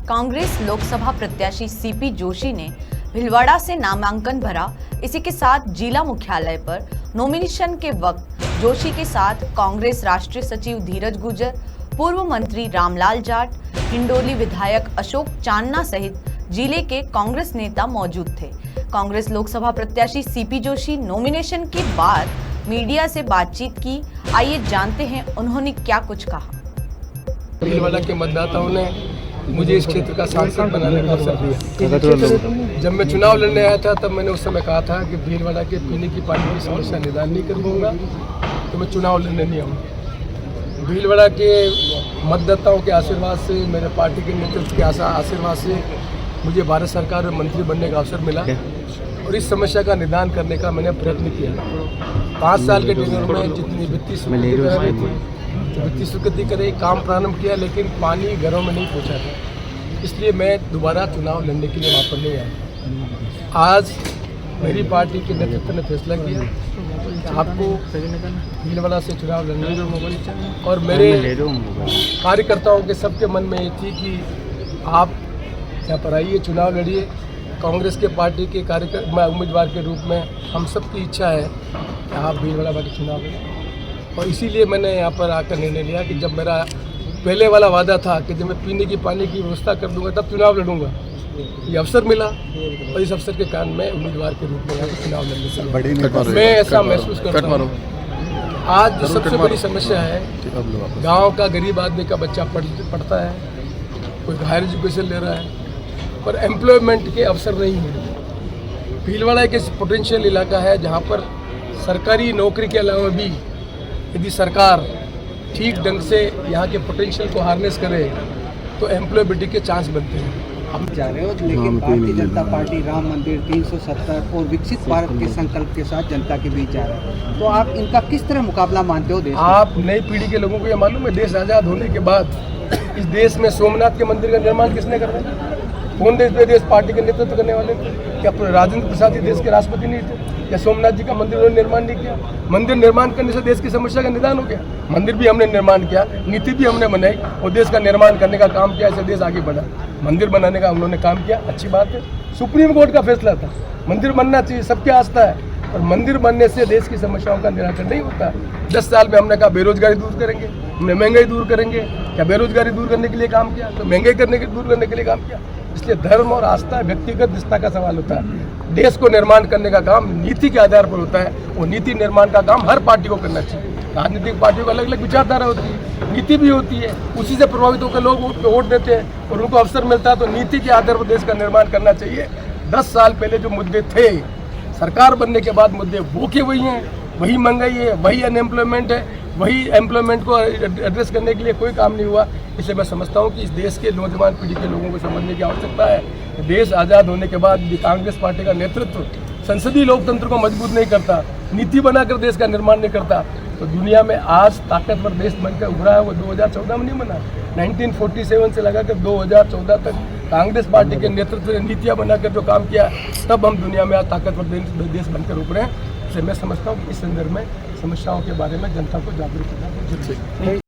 कांग्रेस लोकसभा प्रत्याशी सीपी जोशी ने भीलवाड़ा से नामांकन भरा। इसी के साथ जिला मुख्यालय पर नॉमिनेशन के वक्त जोशी के साथ कांग्रेस राष्ट्रीय सचिव धीरज गुर्जर, पूर्व मंत्री रामलाल जाट, हिंडोली विधायक अशोक चांदना सहित जिले के कांग्रेस नेता मौजूद थे। कांग्रेस लोकसभा प्रत्याशी सीपी जोशी नॉमिनेशन के बाद मीडिया से बातचीत की। आइए जानते हैं उन्होंने क्या कुछ कहा। भीलवाड़ा के मतदाताओं ने मुझे इस क्षेत्र का सांसद बनाने का अवसर दिया। जब मैं चुनाव लड़ने आया था तब मैंने उस समय कहा था कि भीलवाड़ा के पीने की पानी की समस्या निदान नहीं कर दूंगा तो मैं चुनाव लड़ने नहीं आऊँगा। भीलवाड़ा के मतदाताओं के आशीर्वाद से, मेरे पार्टी के नेतृत्व के आशीर्वाद से मुझे भारत सरकार में मंत्री बनने का अवसर मिला और इस समस्या का निदान करने का मैंने प्रयत्न किया। 5 साल के टेन्योर में जितनी वित्तीय स्वीकृति करे काम प्रारंभ किया, लेकिन पानी घरों में नहीं पहुंचा था। इसलिए मैं दोबारा चुनाव लड़ने के लिए वहाँ पर नहीं आया। आज मेरी पार्टी के नेतृत्व ने फैसला किया आपको भीलवाड़ा से चुनाव लड़ना, और मेरे कार्यकर्ताओं के सबके मन में ये थी कि आप यहाँ पर आइए, चुनाव लड़िए। कांग्रेस के पार्टी के उम्मीदवार के रूप में हम सबकी इच्छा है कि आप भीलवाड़ा के चुनाव लड़ें, और इसीलिए मैंने यहाँ पर आकर निर्णय लिया कि जब मेरा पहले वाला वादा था कि जब मैं पीने की पानी की व्यवस्था कर दूंगा तब चुनाव लड़ूंगा, ये अवसर मिला और इस अवसर के कारण मैं उम्मीदवार के रूप में यहाँ पर चुनाव लड़ने मैं ऐसा महसूस करता हूँ। आज जो सबसे बड़ी समस्या है, गाँव का गरीब आदमी का बच्चा पढ़ता है, कोई हायर एजुकेशन ले रहा है, पर एम्प्लॉयमेंट के अवसर नहीं है। भीलवाड़ा एक पोटेंशियल इलाका है जहाँ पर सरकारी नौकरी के अलावा भी यदि सरकार ठीक ढंग से यहाँ के पोटेंशियल को हार्नेस करे तो एम्प्लॉयबिलिटी के चांस बनते हैं। हम जा रहे हो, लेकिन भारतीय जनता पार्टी राम मंदिर 370 और विकसित भारत के संकल्प के साथ जनता के बीच जा रहे हैं, तो आप इनका किस तरह मुकाबला मानते हो? देश आप नई पीढ़ी के लोगों को ये मालूम है, देश आज़ाद होने के बाद इस देश में सोमनाथ के मंदिर का निर्माण किसने करवाया? कौन देश पार्टी के नेतृत्व करने वाले? क्या राजेंद्र प्रसाद ही देश के राष्ट्रपति नहीं थे? क्या सोमनाथ जी का मंदिर उन्होंने निर्माण नहीं किया? मंदिर निर्माण करने से देश की समस्या का निदान हो गया। मंदिर भी हमने निर्माण किया, नीति भी हमने बनाई और देश का निर्माण करने का काम किया, ऐसे देश आगे बढ़ा। मंदिर बनाने का उन्होंने काम किया, अच्छी बात है। सुप्रीम कोर्ट का फैसला था, मंदिर बनना चाहिए, सबकी आस्था है, और मंदिर बनने से देश की समस्याओं का निराकरण नहीं होता। 10 साल में हमने कहा बेरोजगारी दूर करेंगे, हमने महंगाई दूर करेंगे। क्या बेरोजगारी दूर करने के लिए काम किया? तो महंगाई दूर करने के लिए काम किया। इसलिए धर्म और आस्था व्यक्तिगत निष्ठा का सवाल होता है। देश को निर्माण करने का काम नीति के आधार पर होता है, वो नीति निर्माण का काम हर पार्टी को करना चाहिए। राजनीतिक पार्टियों को अलग अलग विचारधारा होती है, नीति भी होती है, उसी से प्रभावित होकर लोग वोट देते हैं और उनको अवसर मिलता है। तो नीति के आधार पर देश का निर्माण करना चाहिए। 10 साल पहले जो मुद्दे थे, सरकार बनने के बाद मुद्दे वो के वही हैं, वही महंगाई है, वही अनएम्प्लॉयमेंट है, वही एम्प्लॉयमेंट को एड्रेस करने के लिए कोई काम नहीं हुआ। इसलिए मैं समझता हूँ कि इस देश के नौजवान पीढ़ी के लोगों को समझने की आवश्यकता है। देश आज़ाद होने के बाद भी कांग्रेस पार्टी का नेतृत्व संसदीय लोकतंत्र को मजबूत नहीं करता, नीति बनाकर देश का निर्माण नहीं करता, तो दुनिया में आज ताकतवर देश बनकर उभरा है वो 2014 में नहीं बना। 1947 से लगाकर 2014 तक कांग्रेस पार्टी के नेतृत्व ने नीतियाँ बनाकर जो काम किया, तब हम दुनिया में आज ताकतवर देश बनकर उभरे हैं। इसलिए मैं समझता हूँ कि इस संदर्भ में समस्याओं के बारे में जनता को जागरूक करना जरूरी है।